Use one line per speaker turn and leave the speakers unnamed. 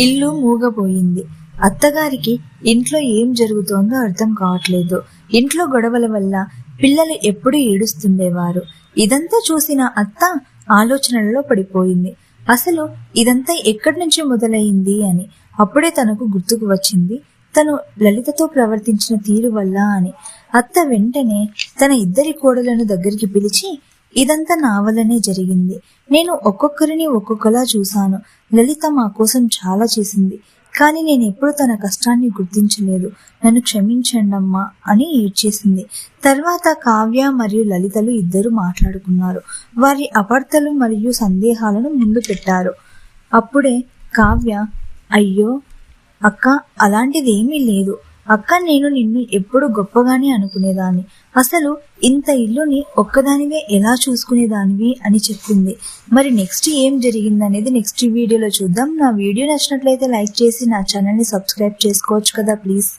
ఇల్లు మూగపోయింది. అత్తగారికి ఇంట్లో ఏం జరుగుతోందో అర్థం కావట్లేదు. ఇంట్లో గొడవల వల్ల పిల్లలు ఎప్పుడూ ఏడుస్తుండేవారు. ఇదంతా చూసిన అత్త ఆలోచనలలో పడిపోయింది. అసలు ఇదంతా ఎక్కడి నుంచి మొదలైంది అని. అప్పుడే తనకు గుర్తుకు వచ్చింది తను లలితతో ప్రవర్తించిన తీరు వల్ల అని. అత్త వెంటనే తన ఇద్దరి కోడలను దగ్గరికి పిలిచి, ఇదంతా నా వల్లనే జరిగింది. నేను ఒక్కొక్కరిని ఒక్కొక్కలా చూశాను. లలిత మా కోసం చాలా చేసింది, కానీ నేను ఎప్పుడు తన కష్టాన్ని గుర్తించలేదు. నన్ను క్షమించండమ్మా అని ఏడ్చేసింది. తర్వాత కావ్య మరియు లలితలు ఇద్దరు మాట్లాడుకున్నారు. వారి అపార్థాలు మరియు సందేహాలను ముందు పెట్టారు. అప్పుడే కావ్య, అయ్యో అక్క, అలాంటిదేమీ లేదు అక్క, నేను నిన్ను ఎప్పుడు గొప్పగానే అనుకునేదాన్ని. అసలు ఇంత ఇల్లుని ఒక్కదానివే ఎలా చూసుకునేదానివి అని చెప్పింది. మరి నెక్స్ట్ ఏం జరిగిందనేది నెక్స్ట్ వీడియోలో చూద్దాం. నా వీడియో నచ్చినట్లయితే లైక్ చేసి నా ఛానల్ని సబ్స్క్రైబ్ చేసుకోవచ్చు కదా ప్లీజ్.